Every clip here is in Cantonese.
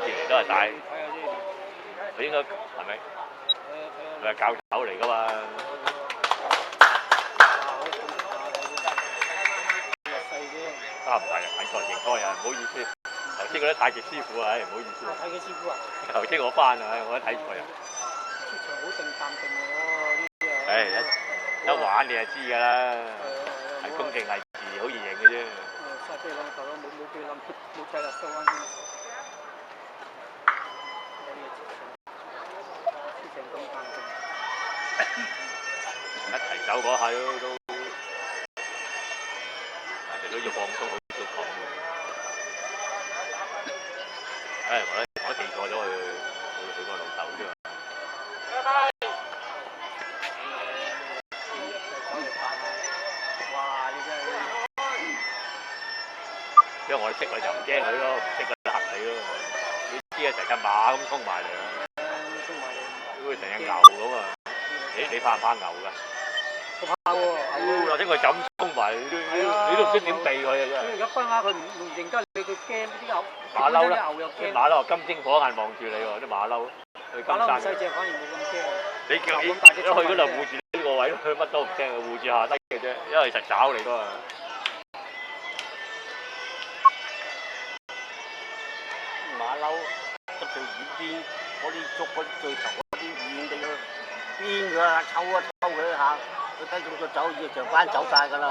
次嚟都係帶，佢應該係咪？佢係教頭嚟㗎嘛？唔係啊，睇錯認錯人，唔好意思。頭先嗰啲太極師傅啊，唔好意思。太極師傅啊！頭先我班啊，我都睇錯人。出場好靜淡定喎，呢啲啊。一玩你就知㗎啦，係恭敬禮儀，好易認嘅啫。殺飛兩頭咯，冇俾諗，冇計啦，收翻先。出場咁淡定。一提走嗰下都，人哋都要放鬆，好少講嘅。我記錯咗佢個老豆啫嘛。哇！你真係〜因為我哋識佢就唔驚佢咯，唔識佢就嚇死咯。你知啊，成隻馬咁衝埋嚟啊！衝埋嚟，好似成隻牛咁啊！你怕唔怕牛㗎？我怕喎，或者佢就咁衝埋，你都唔知點避佢啊！真係。而家分下佢唔認得你，佢驚啲牛。馬騮啦，啲馬騮金睛火眼望住你喎，啲馬騮。馬騮唔細隻，反而冇咁驚。你叫一去嗰度護住呢個位，佢乜都唔驚，護住下低嘅啫，因為實找你㗎嘛。馬騮一最遠啲，嗰啲捉嗰啲最頭嗰啲遠地去邊佢啊，抽佢一下，佢睇中咗走，要成班走晒㗎啦。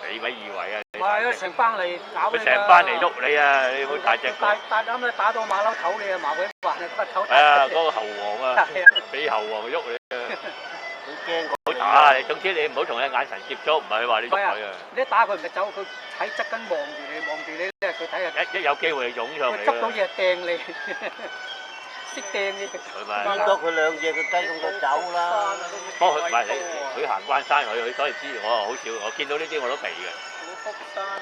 你咪以為啊？唔係啊，成班嚟搞你㗎。佢成班嚟喐你啊！你好大隻。大啱咧打到馬騮頭你啊，麻鬼煩啊，骨頭。係啊，嗰個猴王啊，俾猴王喐你啊！好驚唔好打你，總之你唔好同佢眼神接觸，唔係話你喐佢啊！你一打佢唔係走，佢喺側跟望住你咧，佢睇下。一有機會就湧上嚟。佢捉到嘢掟你，識掟你。見到佢兩隻，佢雞咁就走啦。不過佢唔係佢行關山佢所以知我好少，我見到呢啲我都避嘅。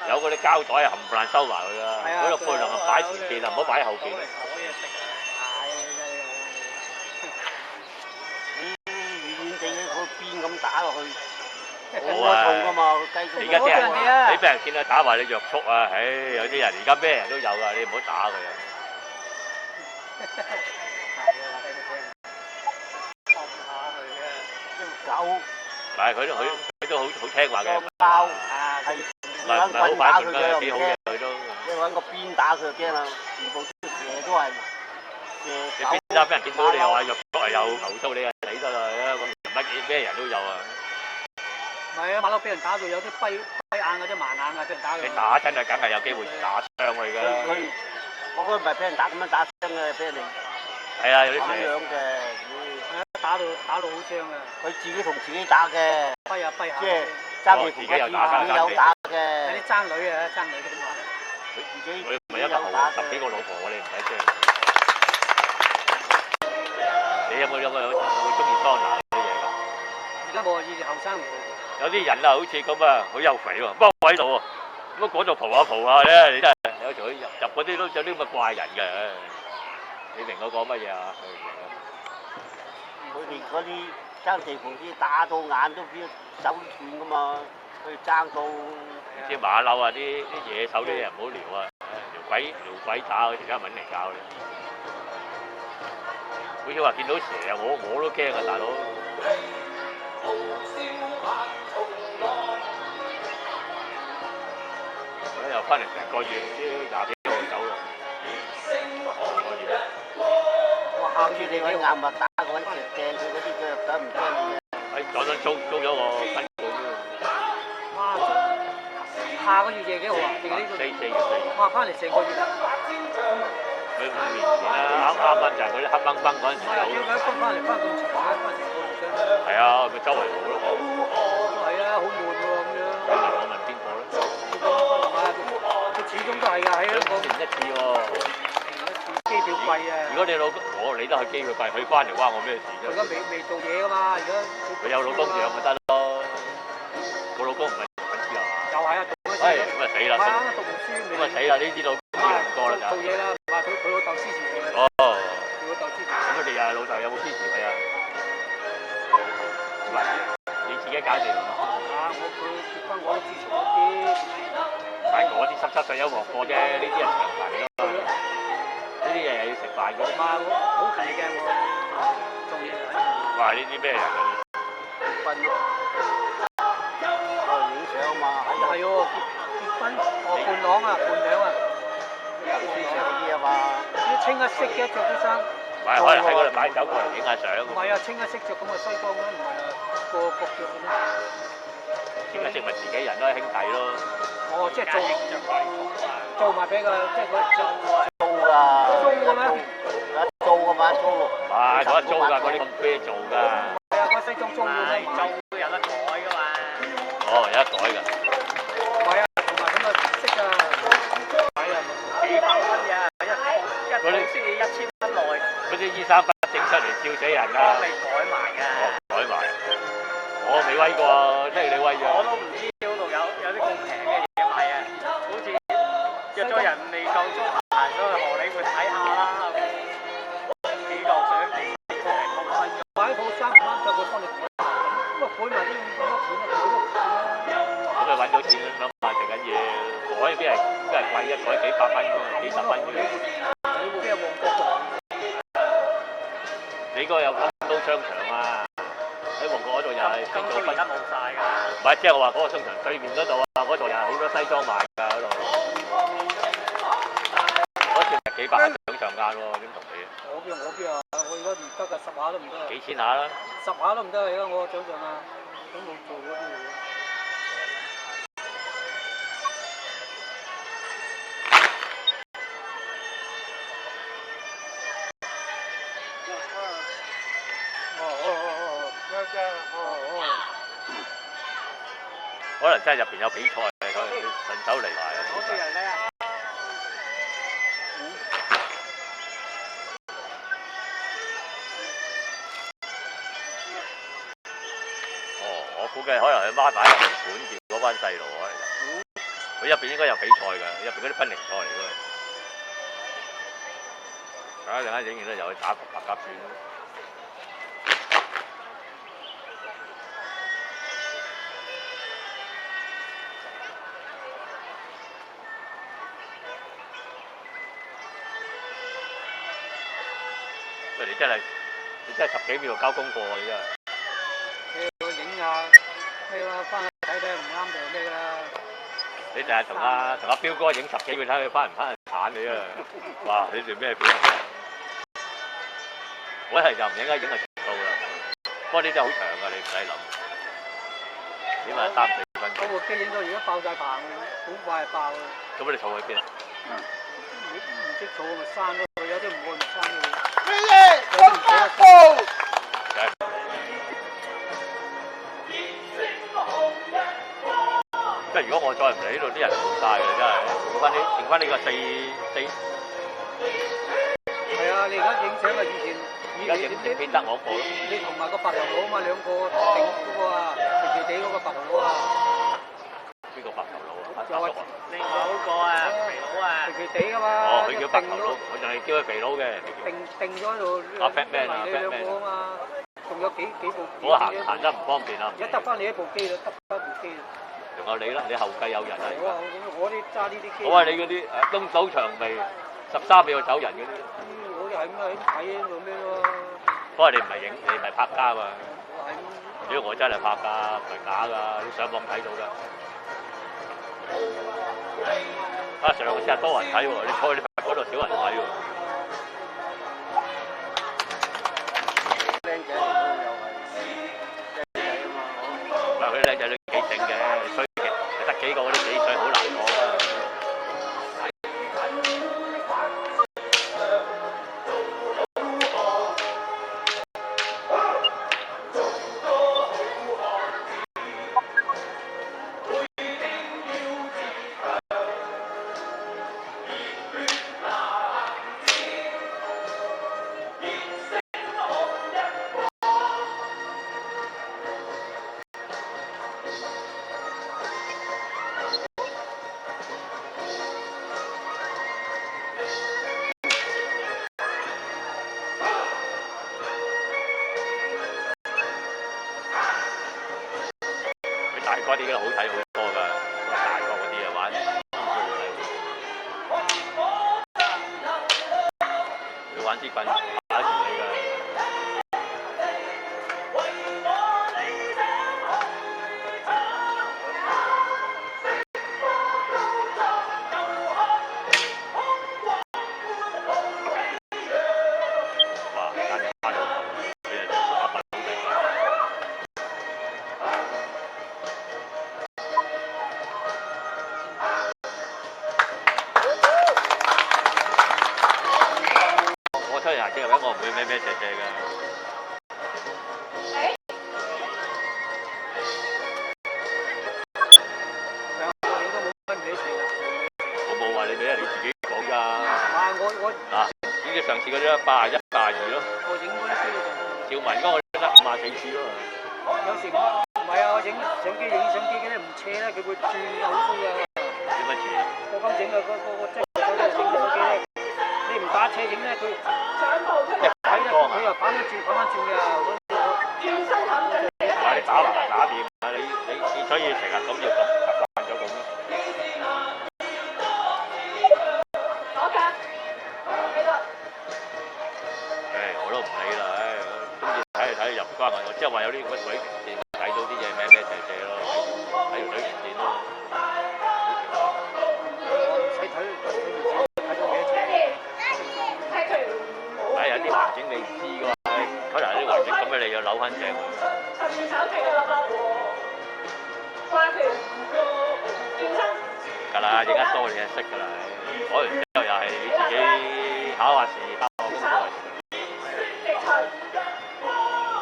有嗰啲膠袋啊，冚唪唥收埋佢啦。嗰個背囊啊擺前邊啊，唔好擺喺後邊。遠地嗰邊咁打落去，好啊！痛㗎嘛，雞而家啲人，你俾人見到打埋你約束啊！唉，有啲人而家咩人都有㗎，你唔好打佢啊！狗，唔係佢都好聽話嘅。包啊，係揾棍打佢佢又唔驚，你揾個鞭打佢就驚啦。全部啲蛇都係蛇。你邊打俾人見到你又話約束啊，又投訴你啊，死得啦！乜嘢咩人都有啊！唔係啊，馬騮俾人打到有啲跛眼嗰啲盲眼啊，俾人打到。你打親啊，梗係有機會打傷佢㗎。我嗰個唔係俾人打咁樣打傷嘅，俾人哋。係啊，有啲咁樣嘅。打到好傷啊！佢自己同自己打嘅，跛下，即係爭住自己有打嘅。有啲爭女啊，爭女嗰啲話。佢自己佢咪一個豪十幾個老婆，我哋唔使驚。你有冇中意桑拿啲嘢㗎？而家冇啊，以前後生唔好。有啲人啊，好似咁啊，好有肥喎，踎喺度喎，咁嗰度蒲下咧，你真係有時入嗰啲都有啲咁嘅怪人嘅，你明我講乜嘢啊？佢哋嗰啲爭地盤啲打到眼都變手斷噶嘛，佢哋爭到。啲馬騮啊，啲野獸啲人唔好撩啊，撩鬼打佢，而家揾嚟搞你。好似話見到蛇啊，我都驚啊，大佬。我又翻嚟成個月，唔知廿幾號走啦。我考住你嗰啲眼物打嗰啲石鏡，佢嗰啲佢又梗唔驚你嘅。喺嗰陣租咗個新館喎。哇！下個月夜幾號啊？定係呢個？4月。哇！翻嚟成個月。佢5年前啦，啱就係嗰啲黑崩崩嗰陣時走。點解翻嚟翻咁長咧？翻成個月啫。係啊，咪周圍跑咯。都係啊，好悶喎咁樣。我問邊個咧？佢始終都係㗎，喺香港一次喎。機票貴啊！如果你老公你都係機票貴，佢翻嚟關我咩事啫？佢而家未做嘢㗎嘛，而家佢有老公養咪得咯。個老公唔係揾錢啊嘛？又係啊，讀緊書。咁啊死啦！係啊，讀完書咁啊死啦！呢啲老公唔過啦就。做嘢啦，話佢老豆支持佢。哦。佢老豆支持。咁佢哋又係老豆有冇支持佢啊？唔係，你自己搞掂。啊！佢結婚我都支持嗰啲。但係嗰啲濕濕碎有鑊貨啫，呢啲係長牌咯。呢啲有日日要食飯嘅。嘛，好勤力嘅我，做嘢喺。哇！呢啲咩人啊？婚影相嘛，係喎，結婚哦伴郎啊，伴娘啊，入書上啲啊嘛。啲清一色嘅着啲衫。唔係，可能喺嗰度擺酒過嚟影下相。唔係啊，清一色着咁嘅西裝啦，唔係啊，個着嘅咩？清一色咪自己人都係兄弟咯。哦，即係做埋俾佢，即係佢租噶。租嘅咩？租噶嘛，租。唔係，嗰租㗎，嗰啲咁啤做㗎。係啊，嗰西裝租嘅咩？租有得改噶嘛。哦，有得改㗎。唔係啊，同埋咁嘅色啊，係啊，幾百蚊嘅，一套先至1000蚊內。嗰啲衣衫不整出嚟笑死人㗎。你改埋嘅。哦，改埋。我未威過，即係你威咗。我都唔知嗰度有啲咁平嘅嘢賣啊，好似約咗人未夠鐘行咗去荷里活睇下啦，幾嚿水幾個嚟套衫，買套衫唔啱就佢幫你改，咁啊改埋啲咁多錢啊，改咗錢啦。咁咪揾到錢啦，買食緊嘢，改邊係貴一改幾百蚊㗎，幾十蚊㗎。你會邊有旺角㗎？你嗰個有金都商場啊？喺旺角嗰度又係咁都而家冇晒㗎。唔係，即係我話嗰個商場對面嗰度啊，嗰度又係好多西裝賣㗎嗰度。嗰次係幾百蚊上上間喎，點同你？我邊啊！我而家唔得㗎，10下都唔得啊！幾錢下啦？10下都唔得啊！而家我掌上啊，都冇做嗰啲嘢。可能真係入邊有比賽，佢順手嚟埋啊！好多人咧。哦，我估計可能佢孖打入邊管住嗰班細路可能。佢入邊應該有比賽㗎，入邊嗰啲分齡賽嚟㗎。陣間影完咧又去打白鴿轉。你真係10幾秒交功課啊！你真係。你影下咩啦？翻去睇睇唔啱就咩啦。你成日同阿彪哥影10幾秒睇佢翻唔翻去鏟你啊！哇！你哋咩表啊？我一係就唔影啊，影係長度啦。不過呢真係好長㗎，你唔使諗。起碼3、4分鐘。嗰部機影到而家爆晒棚，好快就爆啊！咁你儲去邊啊？唔識儲咪刪咯，有啲唔愛咪刪咯。即係如果我再唔嚟呢度，啲人冇晒㗎真係，剩翻呢個4。係啊，你而家影相啊，以前影片得我一個咯。你同埋個白頭佬啊嘛，兩個頂嗰個啊，肥肥地嗰個白頭佬啊。邊個白頭佬啊？有啊，另外嗰個啊，肥佬啊。肥肥地㗎嘛。哦，佢叫白頭佬，我仲係叫佢肥佬嘅。定咗喺度。阿 Batman 啊 ，Batman 兩個啊嘛，仲有幾部。我行得唔方便啊。而家得翻你一部機啦，得翻部機啦。仲有你啦，你後繼有人啊！我啲揸呢啲機。我話你嗰啲東島長眉13秒走人嗰啲。我哋係咁啊，睇做咩喎？不過你唔係影，你唔係拍家嘛？我係咁。如果我真係拍㗎，唔係假㗎，你上網睇到㗎。啊，上個次多人睇喎，你坐你嗰度少人睇喎。靚仔嚟都有係，靚仔啊嘛，唔係佢靚仔都幾整嘅，衰嘅，你得幾個嗰啲幾歲好難講啊。大哥啲好睇好多㗎，大哥嗰啲啊玩。玩支棍打住你㗎。哇！間嘢花咗，俾人打爆地。我出嚟行車入位，我唔會咩咩謝謝㗎。我冇話你俾啊，你自己講咋。嗱，呢個上次嗰啲81、82咯。我影嗰啲飛就。趙文嗰個得54次咯。有時唔係啊，我影相機嗰啲唔斜咧，佢會轉好衰啊。點樣轉？我咁整啊，即係嗰啲影相機咧，你唔打斜影咧，佢睇咧，佢又反翻轉嘅。話你打掂啊！你所以成日咁要咁習慣咗咁咯。我都唔理啦，中意睇入關我，即係話有啲乜水平線睇到啲嘢咩咩謝謝咯，睇條水平線咯。有啲環境你唔知㗎嘛，可能有啲環境咁嘅你要扭翻正。㗎啦，影得多你就識㗎啦。攞完之後又係你自己考下試，考下功課。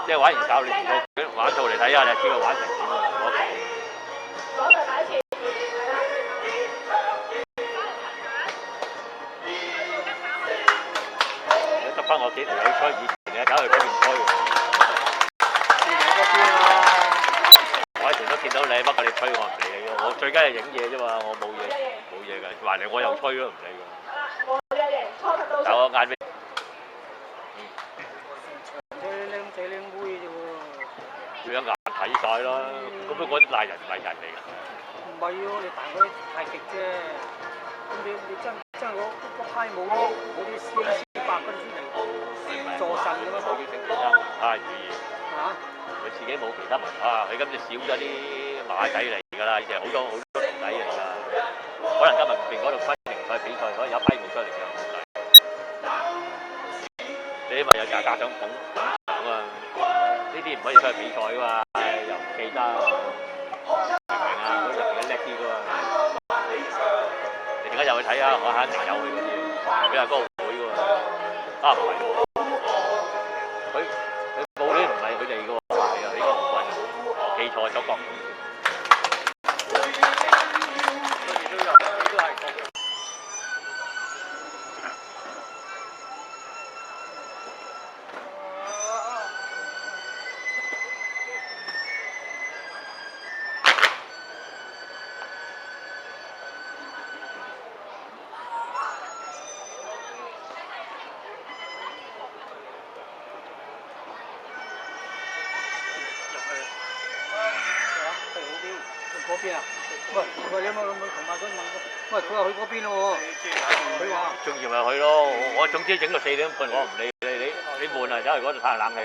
即係玩完教練玩套嚟睇下，你就知佢玩成點㗎啦。得翻我幾條友吹，以前嘅搞去嗰邊吹。我以前都見到你，不過你吹我唔理你㗎。我最緊係影嘢啫嘛，我冇嘢㗎。還嚟我又吹咯，唔理㗎。但我眼尾。佢有眼睇晒啦，咁樣嗰啲賴人唔係人嚟㗎。唔係喎，你彈嗰啲太極啫。咁你真係嗰派冇嗰啲師兄師伯嗰啲出嚟助陣㗎嘛？佢要整太語言。嚇！佢自己冇其他文化，佢今次少咗啲馬仔嚟㗎啦，以前好多徒弟嚟㗎。可能今日邊嗰度昆明賽比賽，所以有批冇出嚟㗎。你因為有家長捧啊，呢啲唔可以出去比賽㗎嘛，又唔記得，明啊？嗰啲人叻啲㗎嘛。你點解又去睇啊？我肯定有去嗰啲，佢係嗰個會㗎嘛。啊唔係喎，佢報呢唔係佢哋㗎喎，係啊，呢個唔係，記錯咗角。嗰邊啊？喂，你有冇同埋佢問過？喂，佢話去嗰邊咯喎。佢話中意咪去咯，我總之整到4點半，我唔理你悶啊，走去嗰度嘆下冷氣。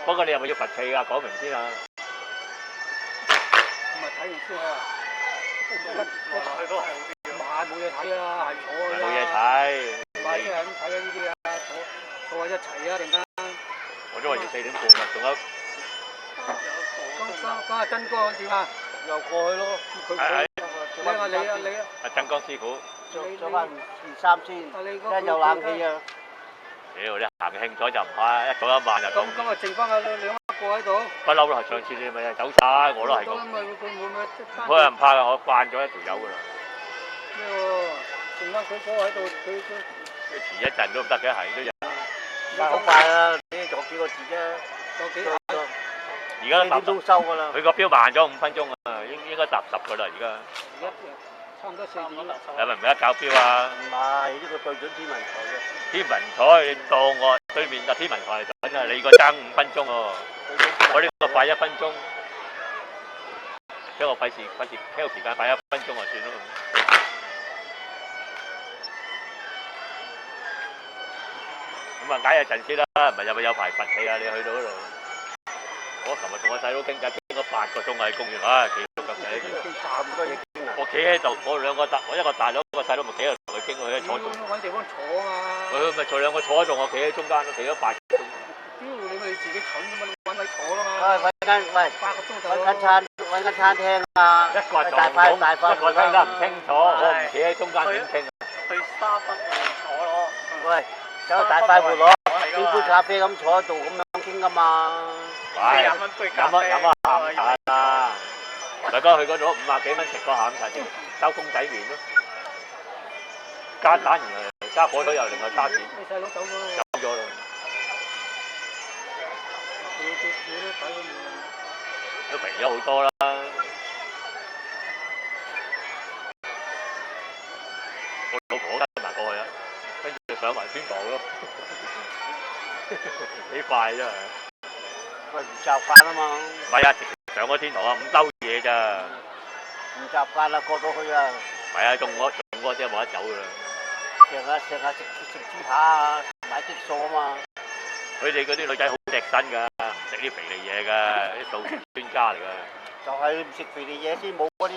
不過你係咪要罰企㗎？講明先啊。唔係睇完先啊！買冇嘢睇啊，係坐㗎。冇嘢睇。買啲係咁睇啊呢啲啊，坐一齊啊，陣間。我都話要4點半啦，仲有。咁阿真哥點啊？又過去咯。你啊！阿曾江師傅。着翻件衫先，一有冷氣啊！屌，你行興咗就唔怕，一早一晚就。咁今日剩翻兩個喺度。不嬲啦，上次你咪走晒，我都係咁。咁咪佢會唔會佢又唔怕㗎，我慣咗一條友㗎啦。咩喎？剩翻佢嗰個喺度，佢遲一陣都唔得嘅，係都有。但係好快啦，呢仲幾個字啫，有幾下？而家4點鐘收㗎啦。佢個標慢咗5分鐘啊，應該搭10㗎啦，而家。差唔多4點啦。係咪唔係一校標啊？唔係，呢個對準天文台嘅。天文台，你當我對面就天文台準啊！你個爭5分鐘喎，我呢個快1分鐘，因為我費事挑時間快1分鐘就算咯。咁啊，解下陣先啦，唔係有排罰企啊！你去到嗰度，我琴日同我細佬傾偈，傾咗8個鐘喺公園，啊，幾多咁偈。咁多嘢傾啊！我企喺度，我兩個大，我一個大佬，一個細佬，咪企喺度同佢傾，佢喺坐中。揾地方坐啊嘛。佢咪坐兩個坐喺度，我企喺中間，企咗8個鐘。屌你咪自己蠢咁嘛，揾位坐啦嘛。8個鐘就。揾間餐廳啊！一個大塊，一個聽得唔清楚，我唔企喺中間點傾啊？去沙忽坐咯。喂，走去大快活攞幾杯咖啡咁坐喺度咁樣傾噶嘛？飲蚊杯咖啡。飲啊下午茶啦！大家去嗰度50幾蚊食個下午茶先，收公仔麵咯，加蛋然後加火腿又另外加錢。你細佬走咗咯。走咗啦。都平咗好多啦。我老婆跟埋過去啊，跟住上埋天堂咯，幾快啫。喂，唔習慣啊嘛。唔係啊，上咗天堂啊，5兜嘢咋。唔習慣啦，過到去啊。係啊，中嗰啲冇得走噶啦。成日食豬扒啊，買激素啊嘛。佢哋嗰啲女仔好錫身㗎，食啲肥膩嘢㗎，啲素專家嚟㗎。就係唔食肥膩嘢先冇嗰啲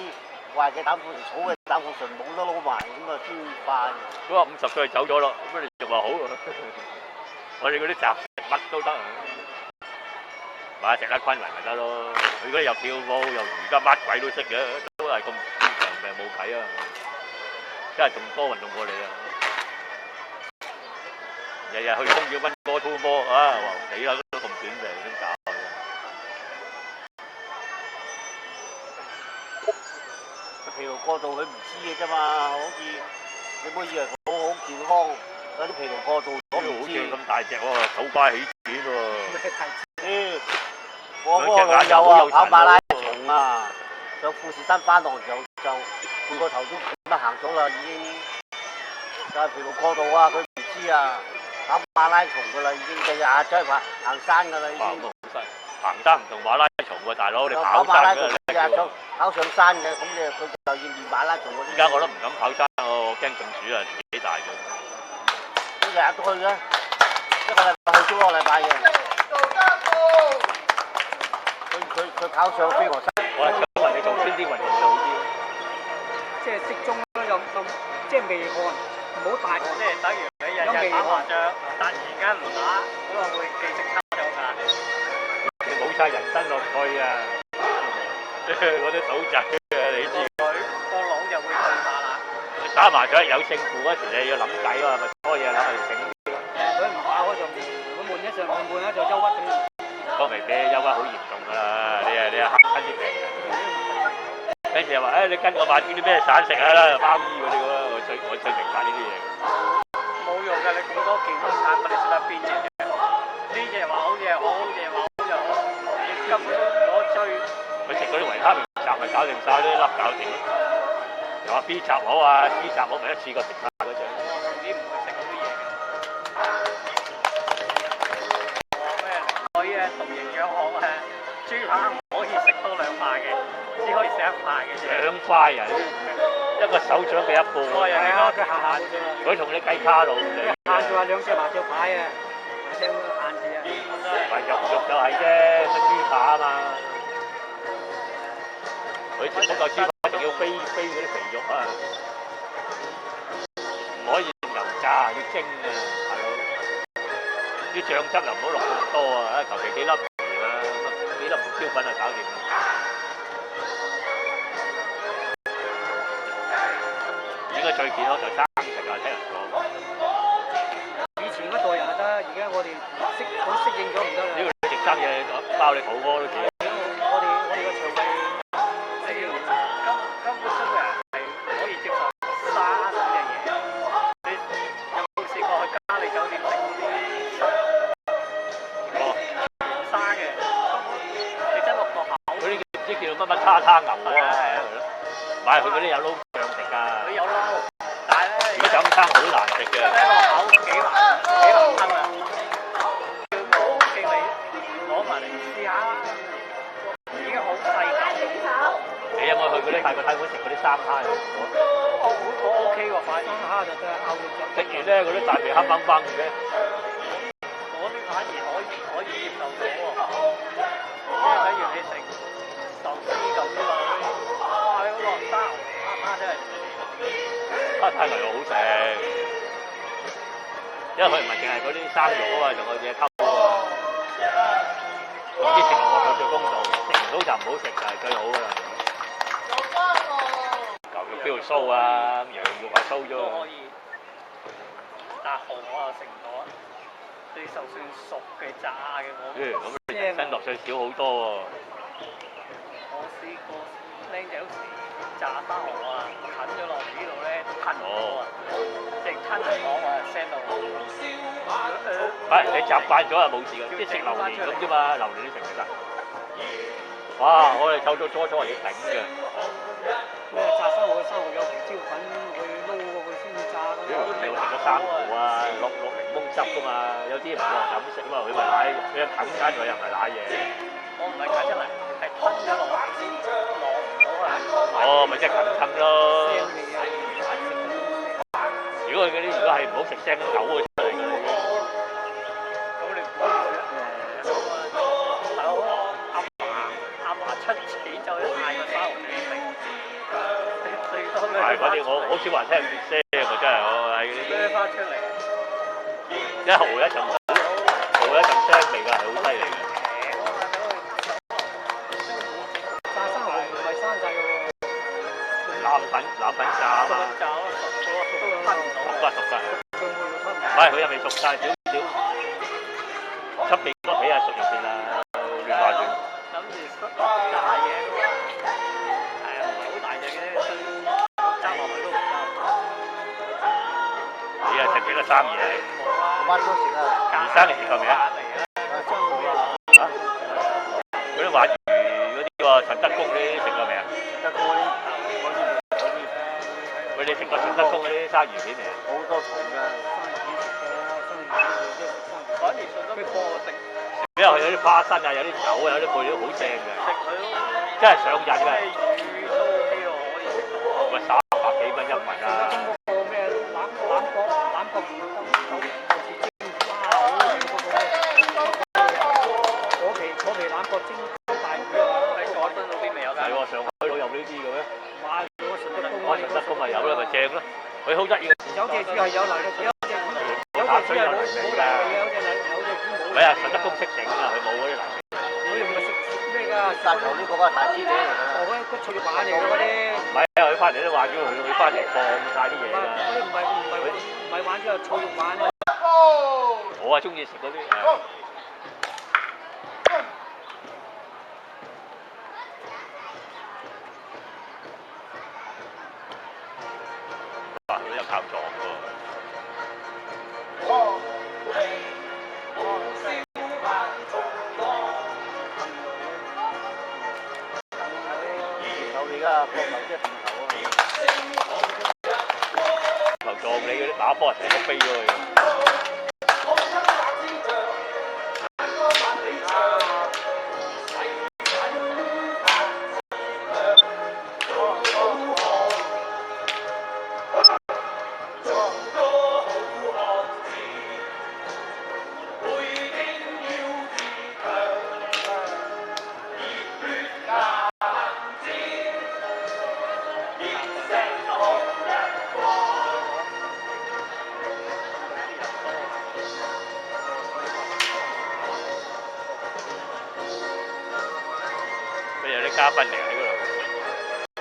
壞嘅膽固醇、好嘅膽固醇冇得撈埋，咁啊先快。佢話50歲走咗咯，咁你仲話好啊？我哋嗰啲雜食乜都得啊，買食得昆嚟咪得咯。佢嗰啲又跳舞又瑜伽乜鬼都識嘅，都係咁長命冇計啊！真係仲多運動過你啊！日日去公園溫波操波啊！死啦，都咁短命，點搞啊？疲勞過度佢唔知嘅啫嘛，好似你唔好以為佢好健康，有啲疲勞過度我唔知。咁大隻喎，手瓜起剪喎。我嗰個老友啊，跑馬拉松啊，上富士山翻落就半個頭都咁樣行咗啦，已經。就係疲勞過度啊，佢唔知啊。跑馬拉松噶啦，已經日日走去行山噶啦，已經。行山唔同馬拉松喎，大佬你跑馬拉松日日跑上山嘅，咁佢就要練馬拉松嗰啲。而家我都唔敢跑山，我驚中暑啊，年紀大咗。佢日日都去嘅，一個禮拜去咗個禮拜嘅。佢跑上飛鵝山。我係想問你做邊啲運動做啲？即係適中咯，又即係微汗，唔好大汗。即係等於你日日打麻將，突然間唔打，咁啊會記性差咗㗎。冇晒人生樂趣啊！嗰啲賭仔啊，你知。個腦就會退化啦。打麻雀有勝負嗰時你要諗計啊，咪多嘢諗嚟整啲。佢唔打開就佢悶一陣，悶一就憂鬱啲。嗰未俾憂鬱好嚴重㗎啦，你嚇親啲病人。跟住又話你跟我買啲咩散食啊啦，包醫嗰啲喎，我最明白呢啲嘢。冇用㗎，你咁多健康產品，你識得邊隻啫？呢隻話好嘢好，呢隻話好就好，你根本攞追。佢食嗰啲維他命集咪搞掂晒啲粒搞掂。又話 B 集好啊 ，C 集好咪一次過食晒嗰隻。你唔會食嗰啲嘢嘅。話咩？我依讀營養學啊，豬扒唔可以食多2塊嘅，只可以食1塊嘅啫。2塊啊！一個手掌嘅一半。係啊，佢限㗎嘛。佢同你計卡路里。限住話2隻麻雀牌啊，麻雀限住啊。咪肉就係啫，乜豬扒啊嘛。佢食嗰嚿豬扒仲要飛嗰啲肥肉啊，唔可以油炸，要蒸啊，大佬。啲醬汁又唔好落咁多啊，求其幾粒皮啦，幾粒胡椒粉就搞掂啦。應該最健康就生食啊，聽人講。以前嗰代人就得，而家我哋好適應咗唔得啦。只要你食生嘢，包你肚屙都得。我哋個腸胃根本中國人係唔可以接受沙咁嘅嘢。你有冇試過去嘉利酒店食嗰啲沙嘅？你真落個口。嗰啲唔知叫做乜叉牛啊，買去嗰啲有撈醬食㗎。佢有撈，但係咧，如果就咁生好難食嘅。落口幾難吞啊！叫我經理攞埋嚟試下啦，已經好細嚿。你有冇去嗰啲泰國餐館食嗰啲生蝦？我 OK 喎，反而生蝦就得，牛肉就。食完咧，嗰啲大皮黑崩崩嘅。吞牛肉好食，因為佢唔係淨係嗰啲生肉啊嘛，仲有嘢溝啊嘛。總之食落我最公道，食唔到就唔好食就係最好噶啦。牛肉邊度酥啊，羊肉啊酥咗。都可以，但係蠔我又食唔到啊！你就算熟嘅炸嘅我，咁你人生樂趣少好多喎。我試過僆仔有時炸生蠔啊，近咗落嚟呢度咧吞唔到啊，直吞嚟講我係 send 到。係你習慣咗就冇事嘅，即係食榴蓮咁啫嘛，榴蓮你食唔食得？哇！我哋湊到初係要頂嘅。咩炸生蠔有胡椒粉去撈過佢先炸㗎嘛。你會食個生蠔啊，落檸檬汁㗎嘛，有啲唔落就咁食啊嘛，佢咪奶，佢一啃翻佢又唔係奶嘢。我唔係啃出嚟，係吞咗落嚟先落唔到啊！哦，咪即係啃吞咯。如果係唔好食聲狗嘅出嚟㗎啦已經。咁你估大佬阿嫲出錢就嗌個生蠔俾你食，最多咩？係嗰啲我好少話聽唔聲喎，真係我係嗰啲。孭翻出嚟，一蠔一陣腥味㗎，係好犀利嘅。炸生蠔唔係生仔嘅喎。腩粉炸啊嘛。炸咯，熟熟㗎。唔係佢又未熟晒，少少。出邊個皮係熟入邊啦，亂話亂。諗住大嘢㗎嘛，係啊，唔係好大隻嘅，揸落去都唔得。你係食幾多生嘢？我媽都食啊。魚生你食過未啊？嚇？嗰啲鯇魚嗰啲喎，陳德公嗰啲食過未啊？得嗰啲喂，你食過陳德公嗰啲生魚片未啊？好多蟲㗎。反而順得過我食因為佢有啲花生啊，有啲酒啊，有啲配料好正嘅，佢咯，真係上癮㗎。魚都 OK 喎，可以食到。喂，300幾蚊一份啊！嗰個咩欖角魚金手好似蒸花好似嗰個果皮欖角蒸大魚啊！喺佐敦嗰邊未有㗎？係喎，上海佬有呢啲嘅咩？買我順德公我陳德公咪有啦，咪正咯。佢好得意嘅，有隻魚係有能力，有隻魚係冇能力嘅，有隻魚冇。唔係啊，陳德公識整啊，佢冇嗰啲能力。佢唔係食咩㗎？殺頭呢個大師姐嚟㗎。嗰啲脆肉鯇嚟㗎嗰啲。唔係啊，佢翻嚟都話叫佢翻嚟放晒啲嘢㗎。嗰啲唔係鯇之後脆肉鯇啊！我係中意食嗰啲。佢又靠撞喎。頭而家個頭即係平頭啊！頭撞你嗰啲打波成個飛咗去。有啲嘉賓嚟喺嗰度。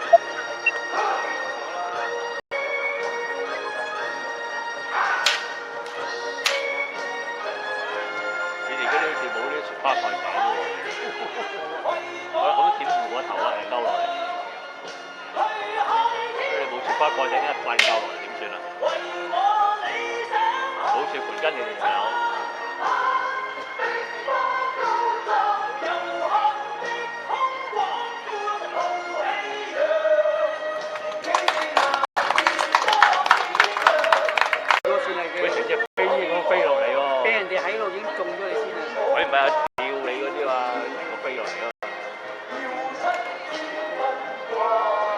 你哋嗰啲好似冇啲雪花蓋頂喎。我咁點護個頭啊？係勾落嚟。你冇雪花蓋頂一棍勾落嚟點算啊？冇雪盤根你哋仲有。佢成隻飛咁飛落嚟喎，俾人哋喺度已經中咗你先啊！佢唔係啊吊你嗰啲嘛，成個飛落嚟啊！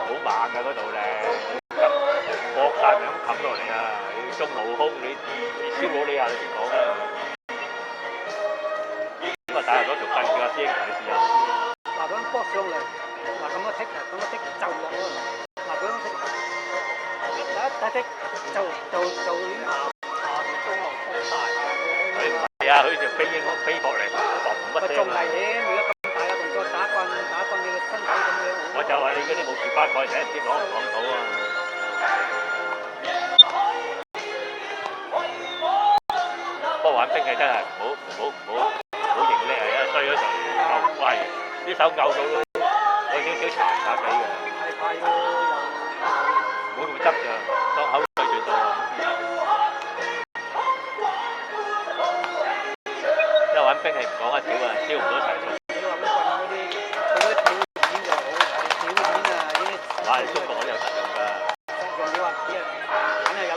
好猛㗎嗰度咧，搏晒命咁冚落嚟啊！你中路空你燒到你下你先講啦。咁啊打入咗條筋叫阿師兄同你試下。嗱咁樣搏上嚟，嗱咁樣剔就落咯。嗱咁樣剔，第一剔。好似飛過嚟，嘣一聲仲危啊！險，如果咁大嘅動作打慣你個身體咁樣。我就話你嗰啲冇住巴蓋，成日唔知攞唔攞到啊！不過玩兵器真係唔好認叻啊！一衰咗就牛喂，啲手拗到有少少殘殘地嘅，係怕要唔好咁執㗎，當口水最多啊！因為玩兵器唔講得少啊，燒唔到齊數。你話乜棍嗰啲，佢嗰啲表演就好睇，表演啊呢啲。哇！中國嗰啲有實用㗎。實用你話只係梗係有。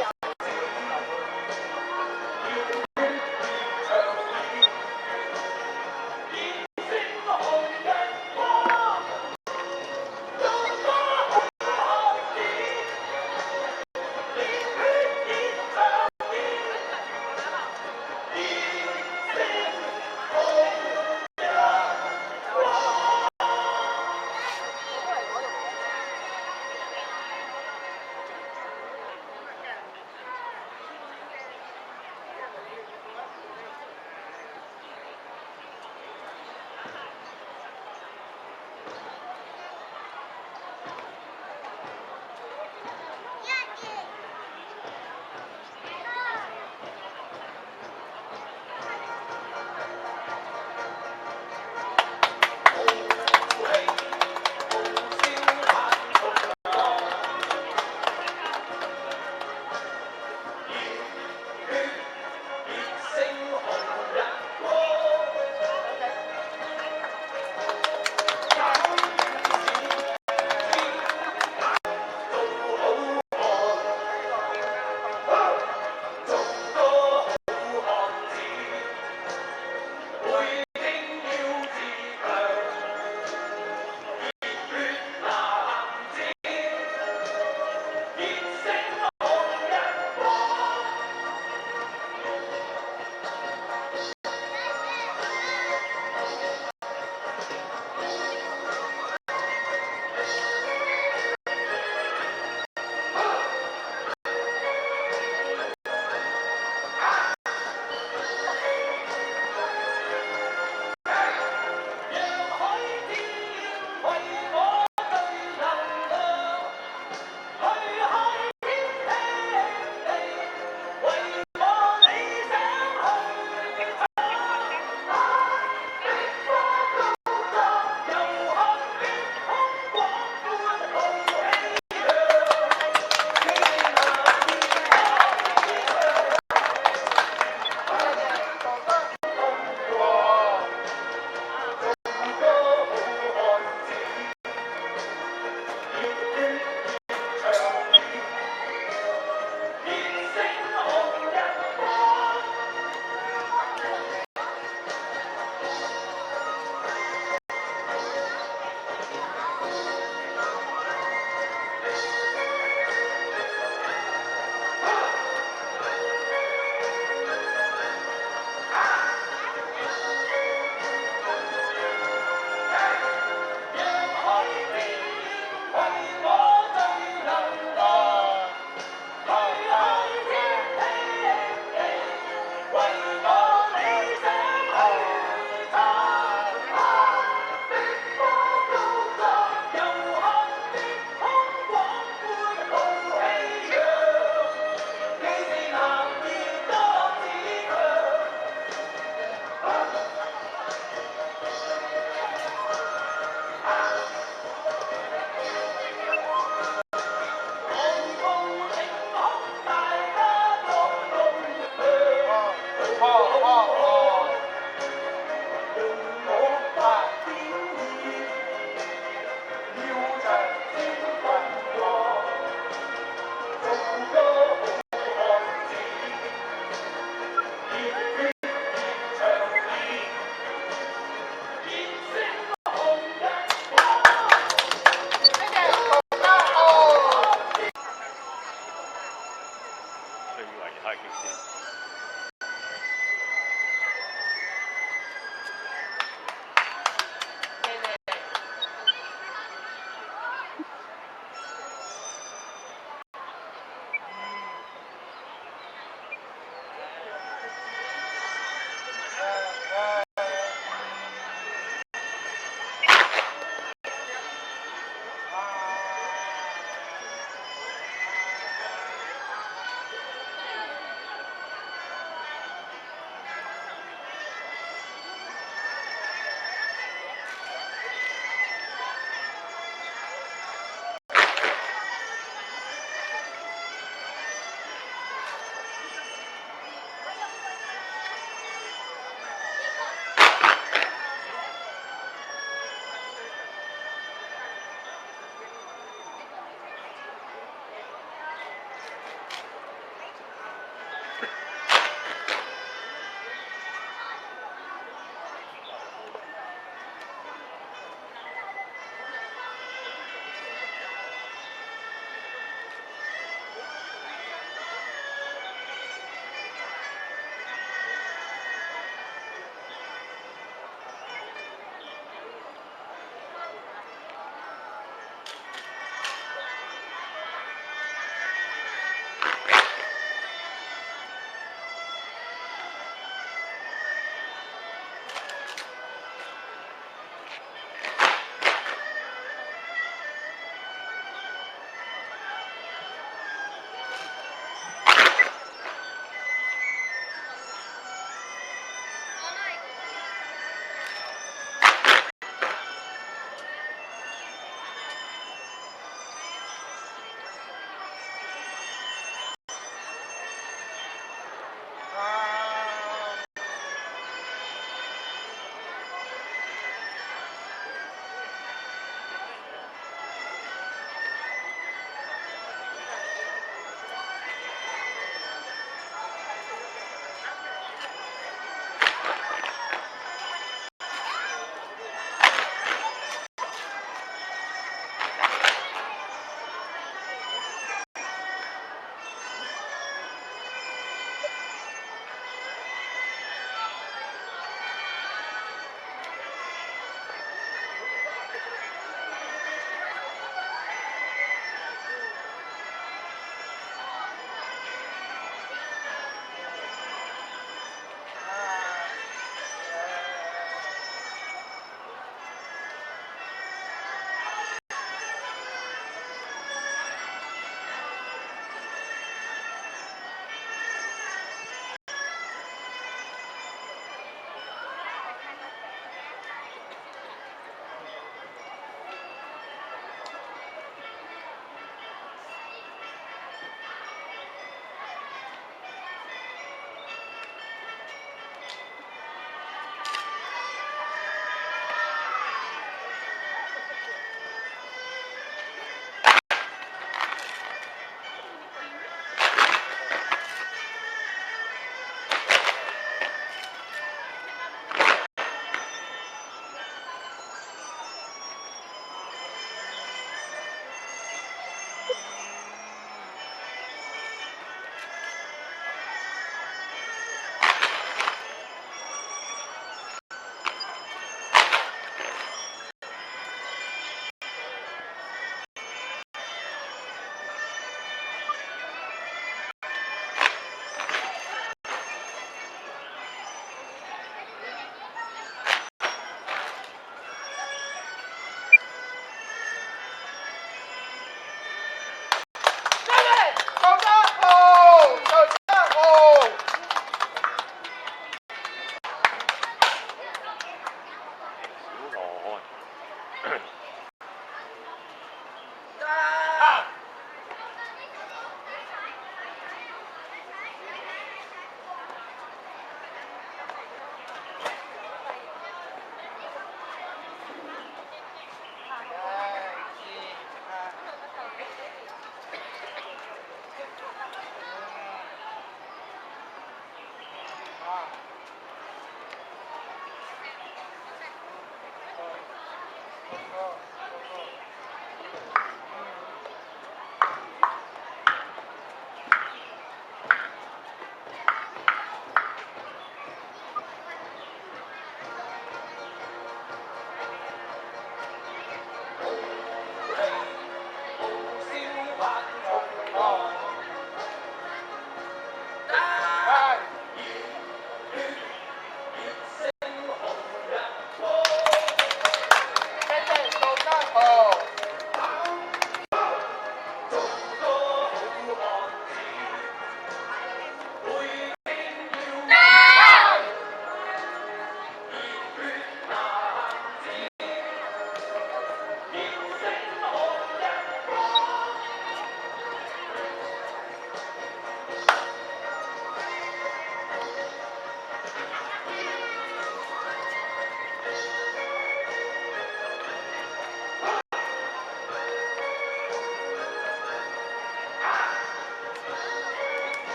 哦。